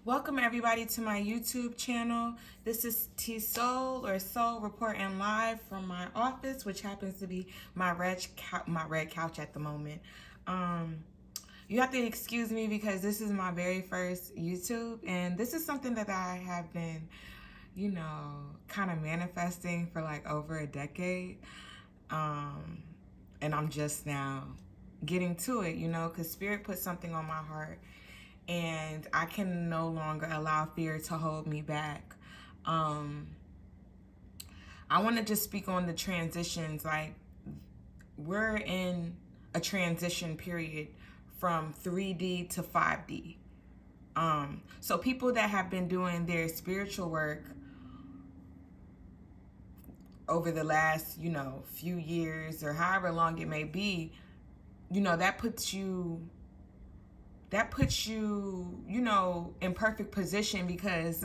Welcome everybody to my YouTube channel. This is Soulll or Soul reporting live from my office, which happens to be my red couch at the moment. You have to excuse me because this is my very first YouTube, and this is something that I have been, kind of manifesting for like over a decade. And I'm just now getting to it, because Spirit put something on my heart and I can no longer allow fear to hold me back. I want to just speak on the transitions. Like, we're in a transition period from 3D to 5D. So people that have been doing their spiritual work over the last, few years or however long it may be, that puts you in perfect position because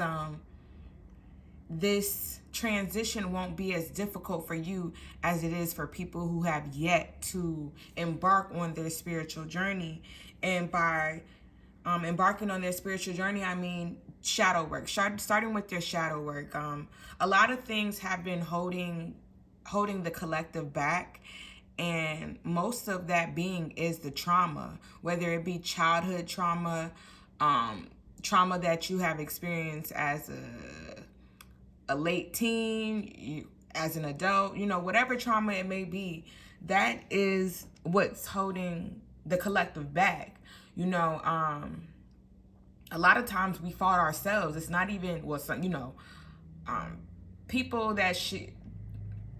this transition won't be as difficult for you as it is for people who have yet to embark on their spiritual journey. And by embarking on their spiritual journey, I mean shadow work, starting with their shadow work. A lot of things have been holding the collective back, and most of that being is the trauma, whether it be childhood trauma, trauma that you have experienced as a late teen, as an adult, whatever trauma it may be, that is what's holding the collective back. A lot of times we fought ourselves. It's not even, people that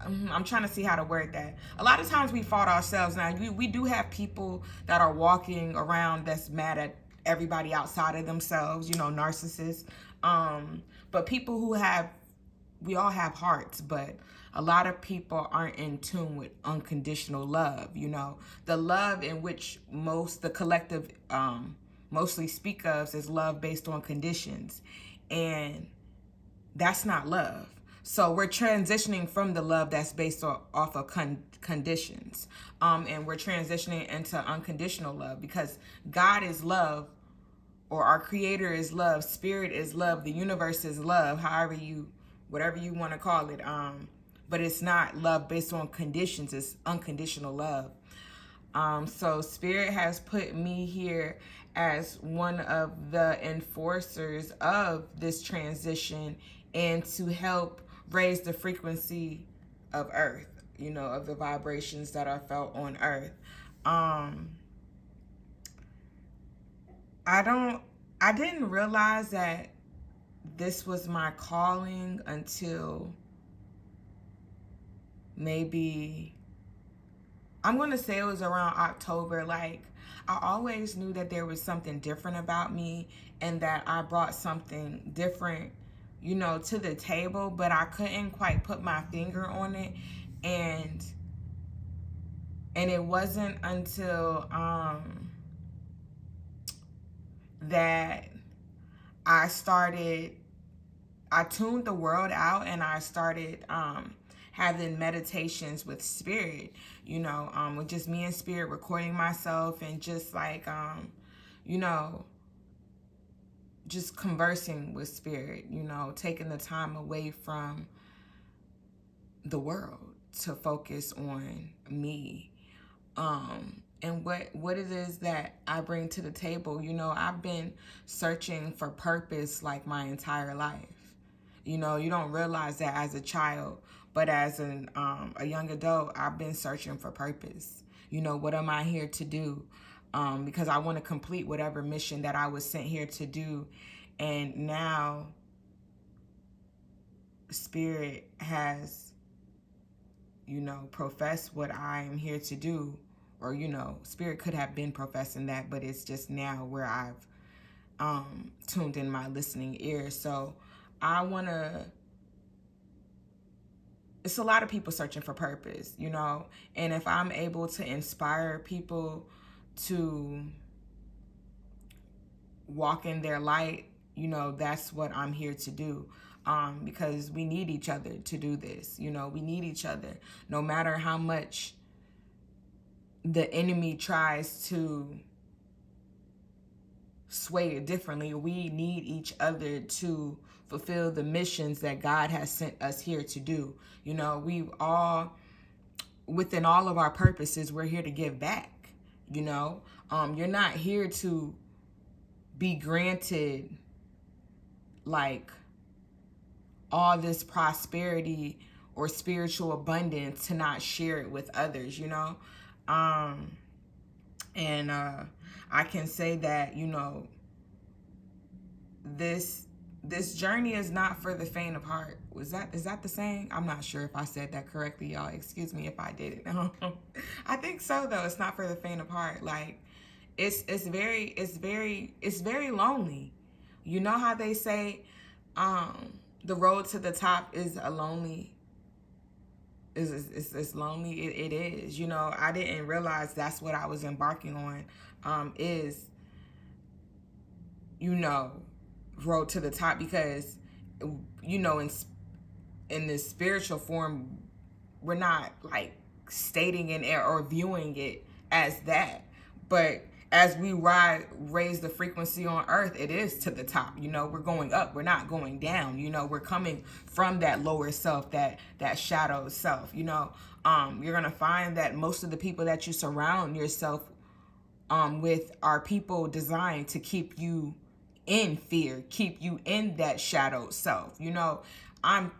I'm trying to see how to word that. A lot of times we fought ourselves. Now, we do have people that are walking around that's mad at everybody outside of themselves, narcissists. But people we all have hearts, but a lot of people aren't in tune with unconditional love. The love in which the collective mostly speak of is love based on conditions. And that's not love. So we're transitioning from the love that's based off of conditions. And we're transitioning into unconditional love because God is love, or our creator is love, spirit is love, the universe is love, whatever you want to call it. But it's not love based on conditions, it's unconditional love. So Spirit has put me here as one of the enforcers of this transition and to help raise the frequency of Earth, of the vibrations that are felt on Earth. I didn't realize that this was my calling until maybe, I'm going to say it was around October. Like, I always knew that there was something different about me and that I brought something different, to the table, but I couldn't quite put my finger on it. And it wasn't until that I tuned the world out and I started having meditations with Spirit, with just me and Spirit, recording myself and just like, just conversing with Spirit, taking the time away from the world to focus on me. And what it is that I bring to the table. I've been searching for purpose like my entire life. You don't realize that as a child, but as a young adult, I've been searching for purpose. What am I here to do? Because I want to complete whatever mission that I was sent here to do. And now Spirit has, professed what I am here to do. Or, Spirit could have been professing that, but it's just now where I've tuned in my listening ear. So it's a lot of people searching for purpose, and if I'm able to inspire people to walk in their light, that's what I'm here to do. Because we need each other to do this. We need each other. No matter how much the enemy tries to sway it differently. We need each other to fulfill the missions that God has sent us here to do. You know, we all, within all of our purposes, we're here to give back. You know, you're not here to be granted like all this prosperity or spiritual abundance to not share it with others, you know. And I can say that, you know, this journey is not for the faint of heart. Is that the saying? I'm not sure if I said that correctly, y'all. Excuse me if I did it. I think so though. It's not for the faint of heart. Like it's very lonely. You know how they say the road to the top is a lonely it's lonely. It is. You know, I didn't realize that's what I was embarking on, is, you know, road to the top, because, you know, in this spiritual form, we're not like stating it or viewing it as that, but as we raise the frequency on earth, it is to the top. You know, we're going up, we're not going down. You know, we're coming from that lower self, that shadow self. You know, you're gonna find that most of the people that you surround yourself with are people designed to keep you in fear, keep you in that shadow self. You know, I'm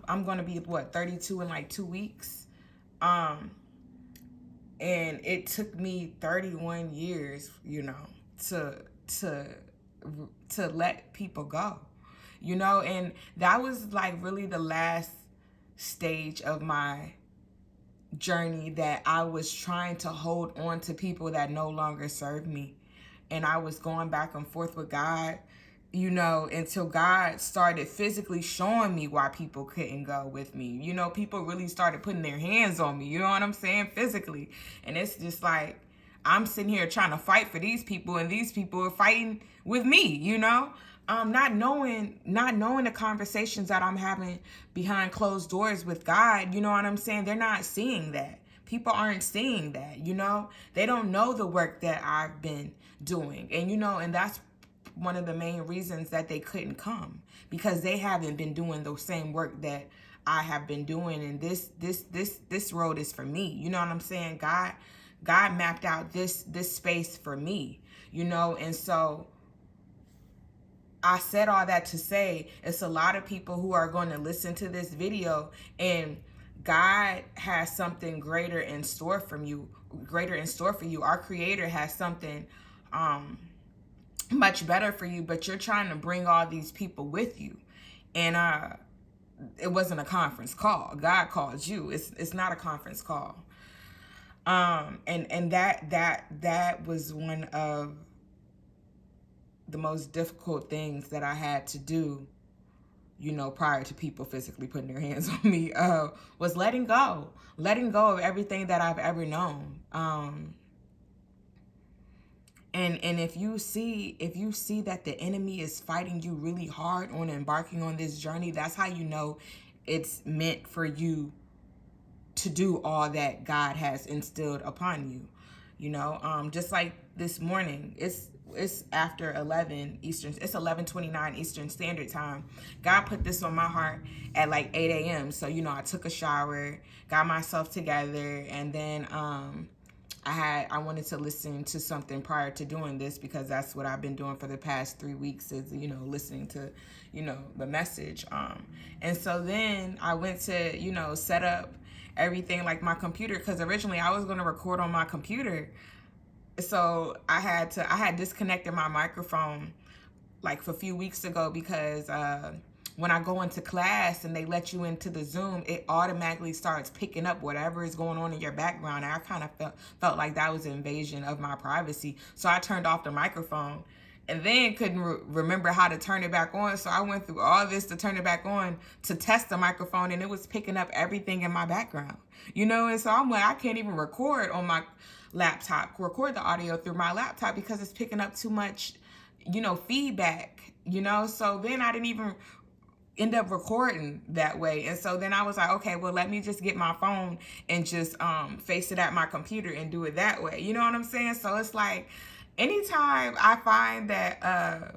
gonna be what, 32 in like 2 weeks. And it took me 31 years, you know, to let people go, you know, and that was like really the last stage of my journey, that I was trying to hold on to people that no longer served me. And I was going back and forth with God, you know, until God started physically showing me why people couldn't go with me. You know, people really started putting their hands on me, you know what I'm saying, physically. And it's just like, I'm sitting here trying to fight for these people, and these people are fighting with me, you know, not knowing the conversations that I'm having behind closed doors with God. You know what I'm saying? They're not seeing that. People aren't seeing that, you know. They don't know the work that I've been doing. And, you know, and that's one of the main reasons that they couldn't come, because they haven't been doing the same work that I have been doing. And this road is for me. You know what I'm saying? God mapped out this space for me, you know. And so I said all that to say, it's a lot of people who are going to listen to this video, and God has something greater in store for you. Our Creator has something much better for you, but you're trying to bring all these people with you. And it wasn't a conference call. God called you. It's not a conference call. And that was one of the most difficult things that I had to do, you know, prior to people physically putting their hands on me, was letting go of everything that I've ever known. And if you see that the enemy is fighting you really hard on embarking on this journey, that's how you know it's meant for you to do all that God has instilled upon you. You know, just like this morning, it's after 11 Eastern, it's 11:29 Eastern Standard Time. God put this on my heart at like 8 a.m. So, you know, I took a shower, got myself together, and then I wanted to listen to something prior to doing this, because that's what I've been doing for the past 3 weeks, is, you know, listening to, you know, the message. And so then I went to, you know, set up everything, like my computer, because originally I was going to record on my computer. So I had disconnected my microphone like a few weeks ago, because when I go into class and they let you into the Zoom, it automatically starts picking up whatever is going on in your background. And I kind of felt like that was an invasion of my privacy. So I turned off the microphone, and then couldn't remember how to turn it back on. So I went through all this to turn it back on to test the microphone, and it was picking up everything in my background, you know. And so I'm like, I can't even record on my laptop, record the audio through my laptop, because it's picking up too much, you know, feedback, you know. So then I didn't even end up recording that way. And so then I was like, okay, well, let me just get my phone and just face it at my computer and do it that way. You know what I'm saying? So it's like, anytime I find that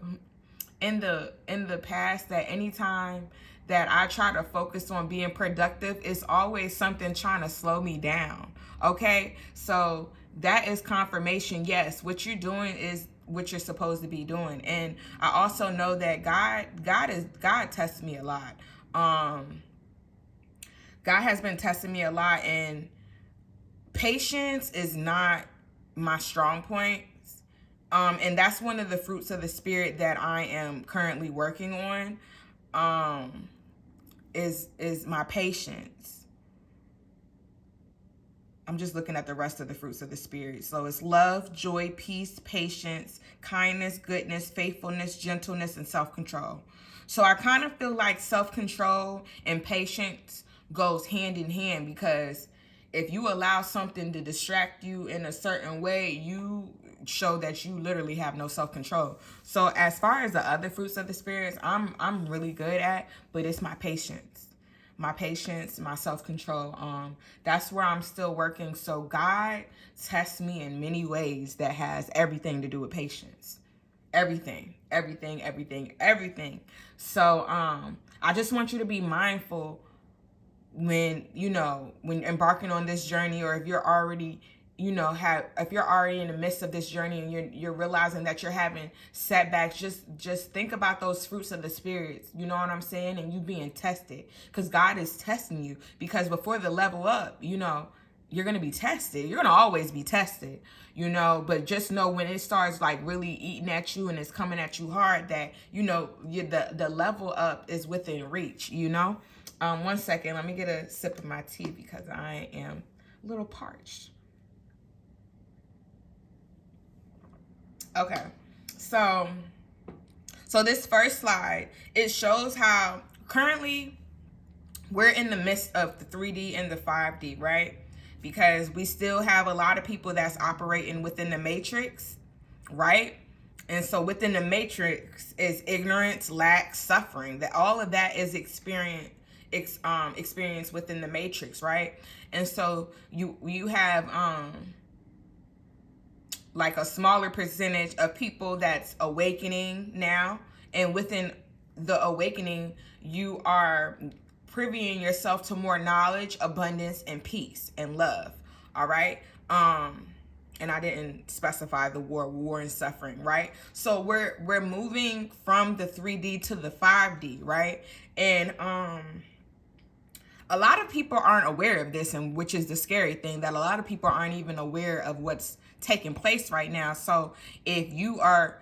in the past, that anytime that I try to focus on being productive, it's always something trying to slow me down. Okay, so that is confirmation. Yes, what you're doing is what you're supposed to be doing. And I also know that God tests me a lot. God has been testing me a lot, and patience is not my strong point. And that's one of the fruits of the spirit that I am currently working on. Is my patience. I'm just looking at the rest of the fruits of the spirit. So it's love, joy, peace, patience, kindness, goodness, faithfulness, gentleness, and self-control. So I kind of feel like self-control and patience goes hand in hand, because if you allow something to distract you in a certain way, you show that you literally have no self-control. So as far as the other fruits of the spirits, I'm really good at, but it's my patience. My patience, my self-control. That's where I'm still working. So God tests me in many ways that has everything to do with patience. Everything. So I just want you to be mindful when embarking on this journey, or if you're already if you're already in the midst of this journey and you're realizing that you're having setbacks, just think about those fruits of the spirits, you know what I'm saying, and you being tested, because God is testing you. Because before the level up, you're going to be tested. You're going to always be tested, but just know when it starts like really eating at you and it's coming at you hard, that the level up is within reach. 1 second, let me get a sip of my tea because I am a little parched. Okay, so this first slide, it shows how currently we're in the midst of the 3D and the 5D, right? Because we still have a lot of people that's operating within the matrix, right? And so within the matrix is ignorance, lack, suffering. That all of that is experience within the matrix, right? And so you have like a smaller percentage of people that's awakening now, and within the awakening, you are privying yourself to more knowledge, abundance, and peace and love. All right. And I didn't specify the war and suffering, right? So we're moving from the 3D to the 5D, right? And a lot of people aren't aware of this, and which is the scary thing, that a lot of people aren't even aware of what's taking place right now. So if you are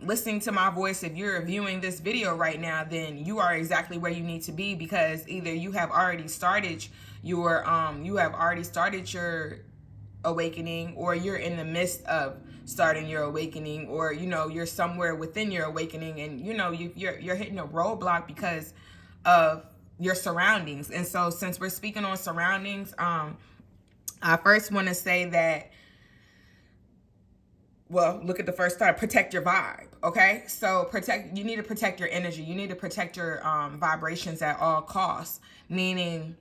listening to my voice, if you're viewing this video right now, then you are exactly where you need to be, because either you have already started your awakening, or you're in the midst of starting your awakening, or you're somewhere within your awakening, and you're hitting a roadblock because of your surroundings. And so since we're speaking on surroundings, I first want to say that, well, look at the first part, protect your vibe. Okay, so you need to protect your energy. You need to protect your vibrations at all costs, meaning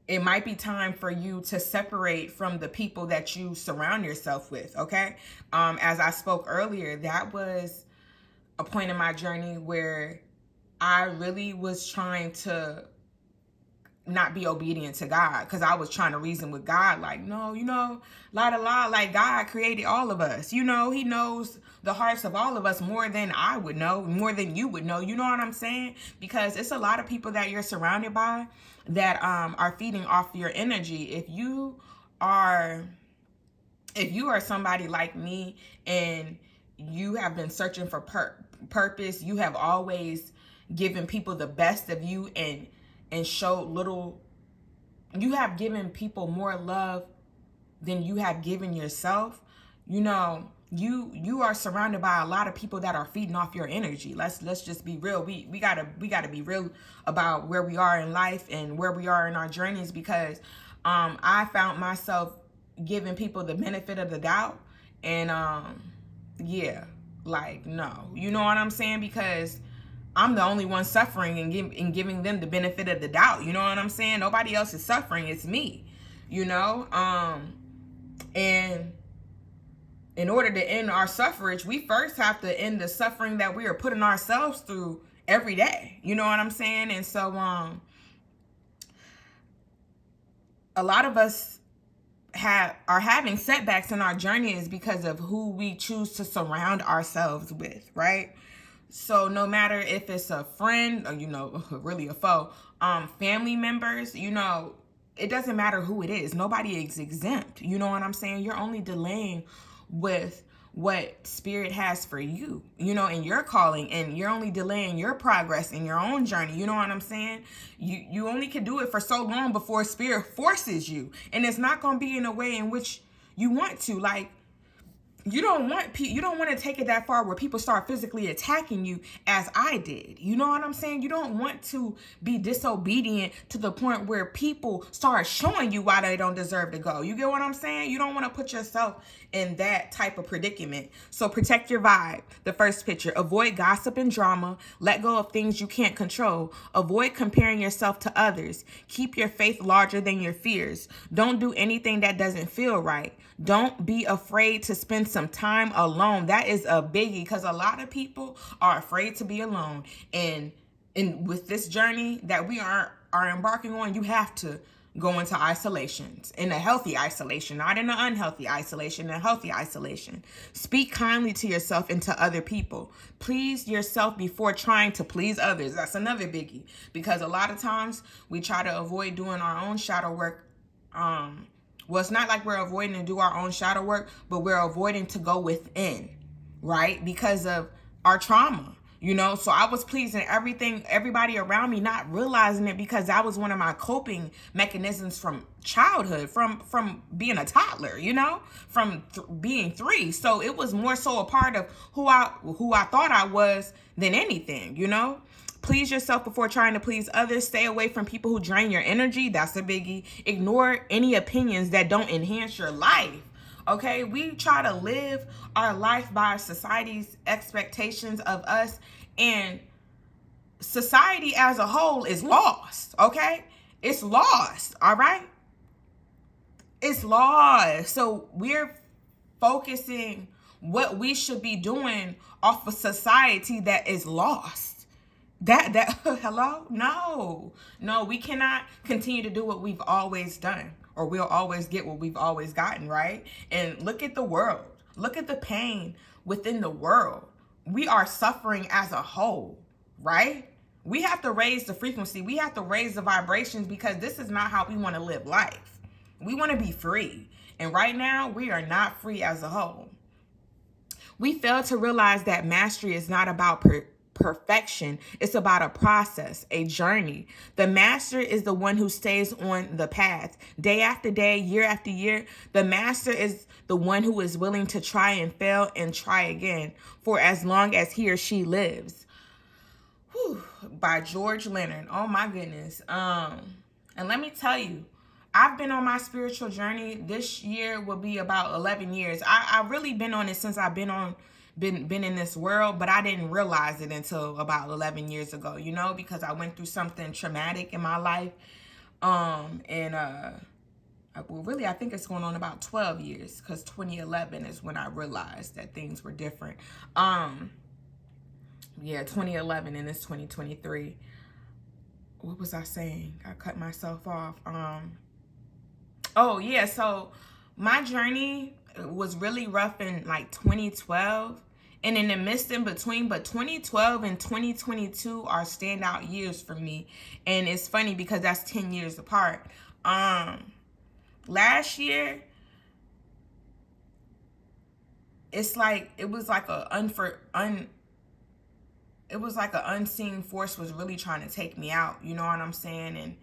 it might be time for you to separate from the people that you surround yourself with. Okay, as I spoke earlier, that was a point in my journey where I really was trying to not be obedient to God, because I was trying to reason with God, like, no, like God created all of us. He knows the hearts of all of us more than I would know, more than you would know. You know what I'm saying? Because it's a lot of people that you're surrounded by that are feeding off your energy. If you are somebody like me and you have been searching for purpose, you have always given people the best of you and showed little, you have given people more love than you have given yourself. You are surrounded by a lot of people that are feeding off your energy. Let's just be real. We gotta be real about where we are in life and where we are in our journeys, because I found myself giving people the benefit of the doubt, and no, you know what I'm saying? Because I'm the only one suffering and giving them the benefit of the doubt. You know what I'm saying? Nobody else is suffering. It's me, and in order to end our suffrage, we first have to end the suffering that we are putting ourselves through every day. You know what I'm saying? And so a lot of us are having setbacks in our journey is because of who we choose to surround ourselves with, right? So no matter if it's a friend or, you know, really a foe, family members, you know, it doesn't matter who it is. Nobody is exempt. You know what I'm saying? You're only delaying with what spirit has for you, you know, in your calling, and you're only delaying your progress in your own journey. You know what I'm saying? You only can do it for so long before spirit forces you, and it's not going to be in a way in which you want to. Like, you don't want to take it that far where people start physically attacking you, as I did. You know what I'm saying? You don't want to be disobedient to the point where people start showing you why they don't deserve to go. You get what I'm saying? You don't want to put yourself in that type of predicament. So protect your vibe. The first picture: avoid gossip and drama. Let go of things you can't control. Avoid comparing yourself to others. Keep your faith larger than your fears. Don't do anything that doesn't feel right. Don't be afraid to spend some time alone. That is a biggie, because a lot of people are afraid to be alone. And with this journey that we are embarking on, you have to go into isolations, in a healthy isolation, not in an unhealthy isolation, a healthy isolation. Speak kindly to yourself and to other people. Please yourself before trying to please others. That's another biggie, because a lot of times we try to avoid doing our own shadow work. Well, it's not like we're avoiding to do our own shadow work, but we're avoiding to go within, right? Because of our trauma, you know? So I was pleasing everybody around me, not realizing it, because that was one of my coping mechanisms from childhood, from being a toddler, you know, from being 3. So it was more so a part of who I thought I was than anything, you know? Please yourself before trying to please others. Stay away from people who drain your energy. That's a biggie. Ignore any opinions that don't enhance your life. Okay? We try to live our life by society's expectations of us, and society as a whole is lost. Okay? It's lost. All right? It's lost. So we're focusing what we should be doing off of society that is lost. Hello? No, we cannot continue to do what we've always done, or we'll always get what we've always gotten, right? And look at the world. Look at the pain within the world. We are suffering as a whole, right? We have to raise the frequency. We have to raise the vibrations, because this is not how we want to live life. We want to be free. And right now, we are not free as a whole. We fail to realize that mastery is not about perfection. It's about a process, a journey. The master is the one who stays on the path day after day, year after year. The master is the one who is willing to try and fail and try again for as long as he or she lives. Whew, by George Leonard. Oh my goodness. And let me tell you, I've been on my spiritual journey. This year will be about 11 years. I've really been on it since I've been in this world, but I didn't realize it until about 11 years ago, you know, because I went through something traumatic in my life. Well, really, I think it's going on about 12 years, because 2011 is when I realized that things were different. Yeah, 2011, and it's 2023. What was I saying? I cut myself off. Oh yeah, so my journey was really rough in like 2012, and in the midst in between, but 2012 and 2022 are standout years for me. And it's funny because that's 10 years apart. Last year, it's like it was like an unseen force was really trying to take me out, you know what I'm saying? And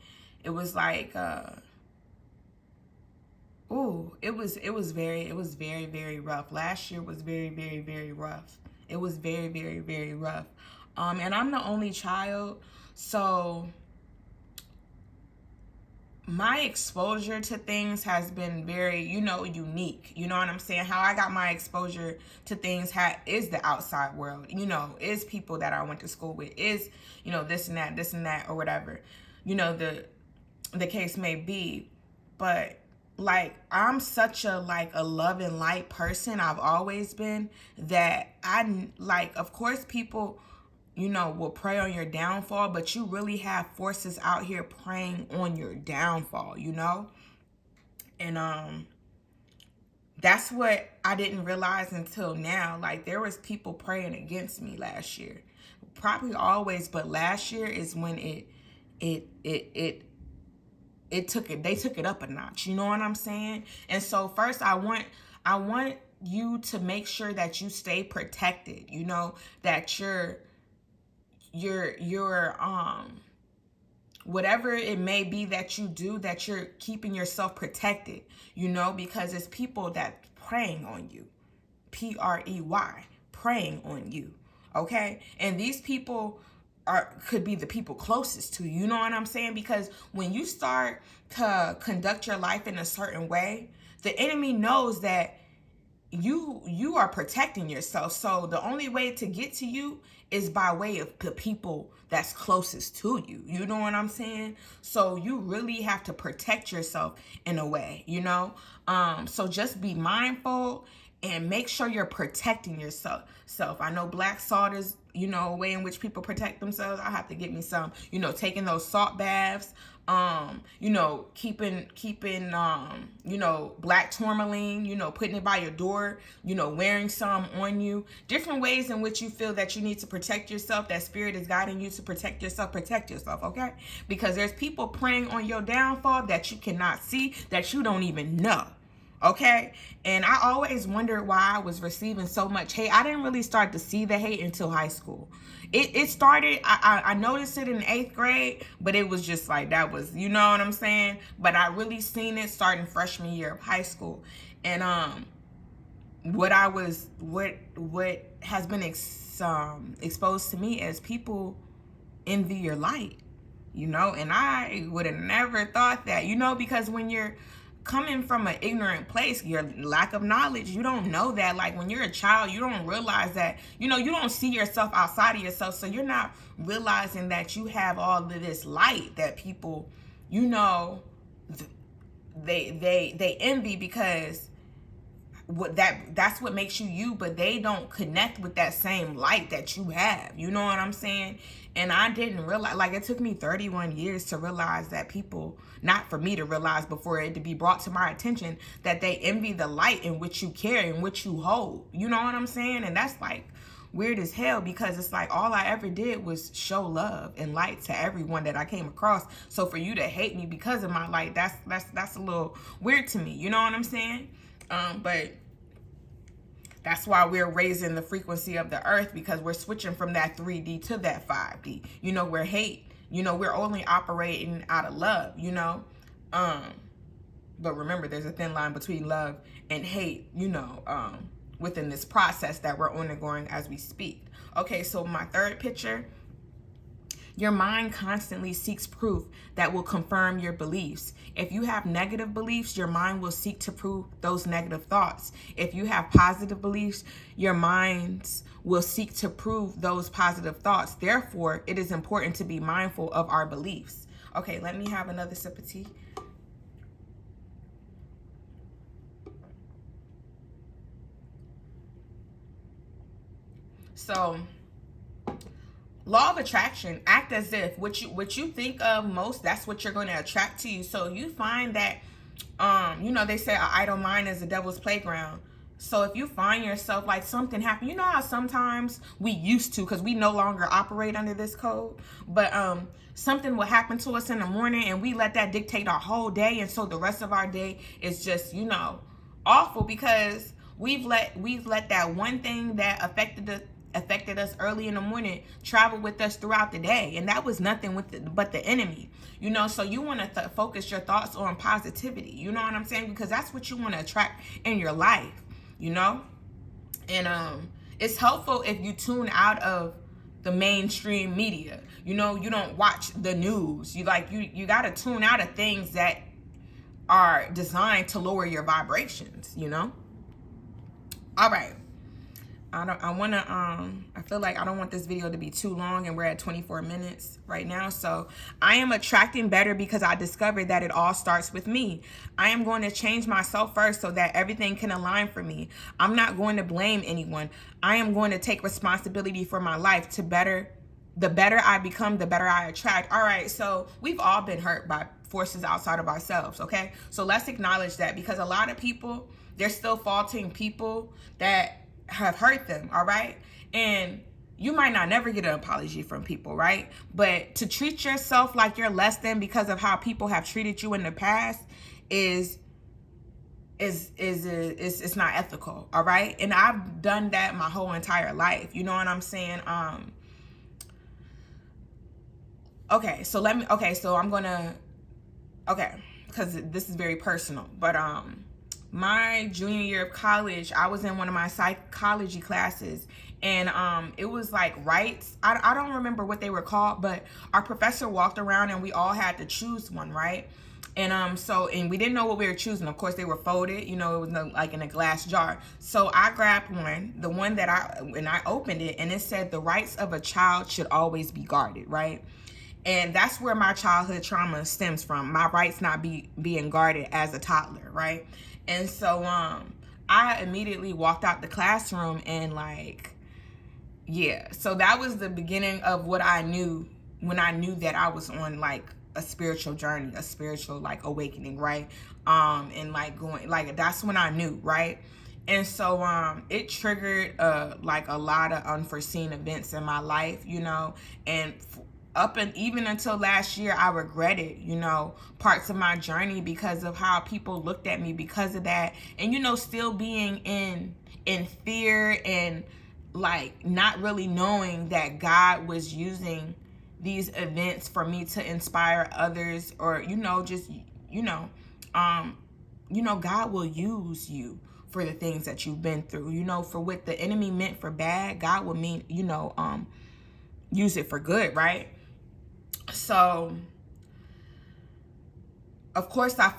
it was like it was very, very rough. Last year was very, very, very rough. It was very, very, very rough. And I'm the only child, so my exposure to things has been very, unique. You know what I'm saying? How I got my exposure to things is the outside world, is people that I went to school with, is, this and that, or whatever, the case may be. But like, I'm such a like a love and light person. I've always been, that I like, of course people, you know, will pray on your downfall, but you really have forces out here praying on your downfall, you know? And that's what I didn't realize until now. Like, there was people praying against me last year. Probably always, but last year is when they took it up a notch. You know what I'm saying? And so first I want you to make sure that you stay protected, you know, that you're whatever it may be that you do, that you're keeping yourself protected, you know, because it's people that preying on you. Prey, preying on you. Okay? And these people could be the people closest to you. You know what I'm saying? Because when you start to conduct your life in a certain way, the enemy knows that you are protecting yourself. So the only way to get to you is by way of the people that's closest to you. You know what I'm saying? So you really have to protect yourself in a way, you know? So just be mindful and make sure you're protecting yourself. I know black salt is, you know, a way in which people protect themselves. I have to get me some, you know, taking those salt baths, you know, keeping, you know, black tourmaline, you know, putting it by your door, you know, wearing some on you, different ways in which you feel that you need to protect yourself, that spirit is guiding you to protect yourself, okay? Because there's people preying on your downfall that you cannot see, that you don't even know. Okay? And I always wondered why I was receiving so much hate. I didn't really start to see the hate until high school. It started, I noticed it in 8th grade, but it was just like, that was, you know what I'm saying? But I really seen it starting freshman year of high school. And what has been exposed to me as people envy your light, you know? And I would have never thought that, you know, because when you're coming from an ignorant place, your lack of knowledge, you don't know that. Like, when you're a child, you don't realize that, you know, you don't see yourself outside of yourself, so you're not realizing that you have all of this light that people, you know, they envy, because that's what makes you you, but they don't connect with that same light that you have. You know what I'm saying? And I didn't realize, like, it took me 31 years to realize that people, not for me to realize, but for it to be brought to my attention, that they envy the light in which you carry, in which you hold. You know what I'm saying? And that's like weird as hell, because it's like all I ever did was show love and light to everyone that I came across. So for you to hate me because of my light, that's a little weird to me. You know what I'm saying? But that's why we're raising the frequency of the earth, because we're switching from that 3D to that 5D. You know, we're hate. You know, we're only operating out of love, you know. But remember, there's a thin line between love and hate, you know, within this process that we're undergoing as we speak. Okay, so my third picture. Your mind constantly seeks proof that will confirm your beliefs. If you have negative beliefs, your mind will seek to prove those negative thoughts. If you have positive beliefs, your minds will seek to prove those positive thoughts. Therefore, it is important to be mindful of our beliefs. Okay, let me have another sip of tea. So, law of attraction, act as if what you think of most, that's what you're going to attract to you. So you find that, you know, they say an idle mind is the devil's playground. So if you find yourself, like, something happened, you know how sometimes we used to, because we no longer operate under this code, but something will happen to us in the morning and we let that dictate our whole day. And so the rest of our day is just, you know, awful, because we've let that one thing that affected us early in the morning travel with us throughout the day, and that was nothing but the enemy, you know. So you want to focus your thoughts on positivity, you know what I'm saying, because that's what you want to attract in your life, you know. And it's helpful if you tune out of the mainstream media, you know. You don't watch the news. You got to tune out of things that are designed to lower your vibrations, you know. All right. I feel like I don't want this video to be too long, and we're at 24 minutes right now. So I am attracting better because I discovered that it all starts with me. I am going to change myself first so that everything can align for me. I'm not going to blame anyone. I am going to take responsibility for my life. The better I become, the better I attract. All right, so we've all been hurt by forces outside of ourselves, okay? So let's acknowledge that, because a lot of people, they're still faulting people that have hurt them, all right? And you might not never get an apology from people, right? But to treat yourself like you're less than because of how people have treated you in the past is not ethical, all right? And I've done that my whole entire life. You know what I'm saying? Okay, so because this is very personal, but my junior year of college, I was in one of my psychology classes, and it was like rights. I don't remember what they were called, but our professor walked around and we all had to choose one, right? And and we didn't know what we were choosing. Of course, they were folded, you know, it was like in a glass jar. So I grabbed the one that I opened it, and it said the rights of a child should always be guarded, right? And that's where my childhood trauma stems from. My rights not being guarded as a toddler, right? And so I immediately walked out the classroom, and so that was the beginning of what I knew when I knew that I was on like a spiritual journey, a spiritual like awakening, right? And like going, like that's when I knew, right? And so it triggered like a lot of unforeseen events in my life, you know, and up and even until last year, I regretted, you know, parts of my journey because of how people looked at me because of that. And, you know, still being in fear and like not really knowing that God was using these events for me to inspire others, or, you know, just, God will use you for the things that you've been through, you know, for what the enemy meant for bad, God will use it for good, right? So of course I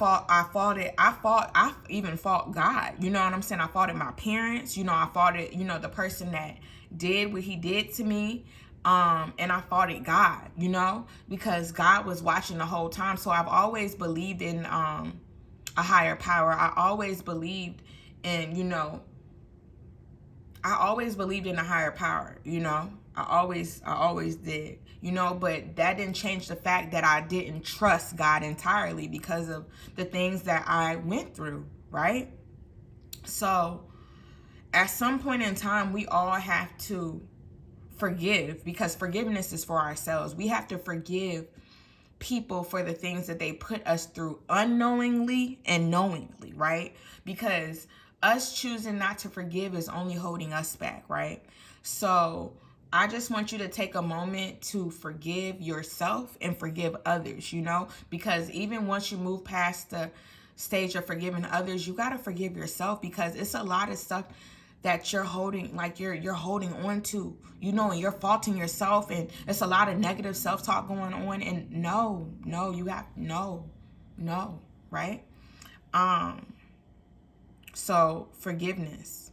even fought God, you know what I'm saying? I fought my parents, you know, I fought the person that did what he did to me. And I fought God, you know, because God was watching the whole time. So I've always believed in a higher power. I always believed in, a higher power, you know. I always did, you know, but that didn't change the fact that I didn't trust God entirely because of the things that I went through, right? So at some point in time, we all have to forgive, because forgiveness is for ourselves. We have to forgive people for the things that they put us through unknowingly and knowingly, right? Because us choosing not to forgive is only holding us back, right? So I just want you to take a moment to forgive yourself and forgive others, you know, because even once you move past the stage of forgiving others, you got to forgive yourself, because it's a lot of stuff that you're holding, like you're holding on to, you know, and you're faulting yourself, and it's a lot of negative self-talk going on. And no, right? So forgiveness,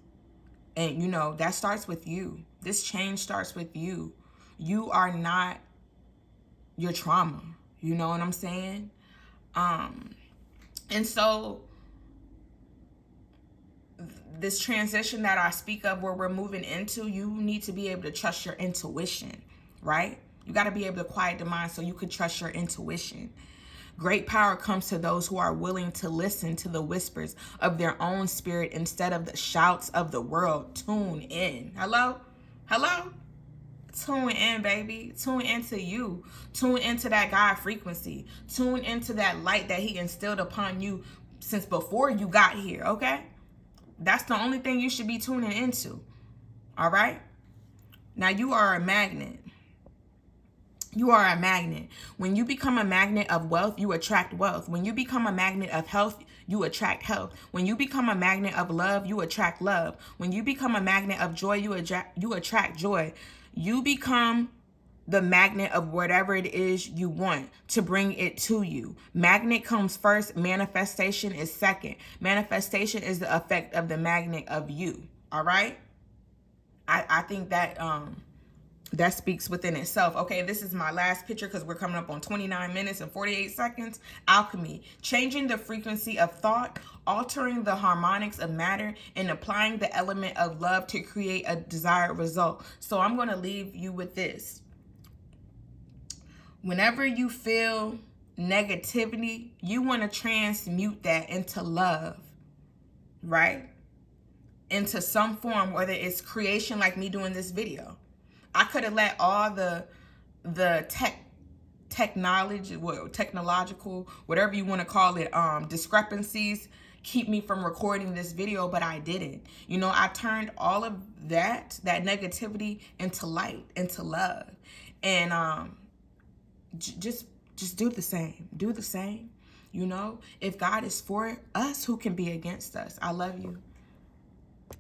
and you know, that starts with you. This change starts with you. You are not your trauma. You know what I'm saying? And so this transition that I speak of, where we're moving into, you need to be able to trust your intuition, right? You got to be able to quiet the mind so you can trust your intuition. Great power comes to those who are willing to listen to the whispers of their own spirit instead of the shouts of the world. Tune in. Hello? Tune in, baby. Tune into you. Tune into that God frequency. Tune into that light that he instilled upon you since before you got here, okay? That's the only thing you should be tuning into, all right? Now, you are a magnet. You are a magnet. When you become a magnet of wealth, you attract wealth. When you become a magnet of health, you attract health. When you become a magnet of love, you attract love. When you become a magnet of joy, you attract joy. You become the magnet of whatever it is you want to bring it to you. Magnet comes first. Manifestation is second. Manifestation is the effect of the magnet of you. All right? I think that that speaks within itself. Okay, this is my last picture because we're coming up on 29 minutes and 48 seconds. Alchemy, changing the frequency of thought, altering the harmonics of matter, and applying the element of love to create a desired result. So I'm going to leave you with this. Whenever you feel negativity, you want to transmute that into love, right? Into some form, whether it's creation like me doing this video. I could have let all the technological, whatever you want to call it, discrepancies keep me from recording this video, but I didn't. You know, I turned all of that negativity into light, into love. And just do the same. Do the same. You know, if God is for us, who can be against us? I love you.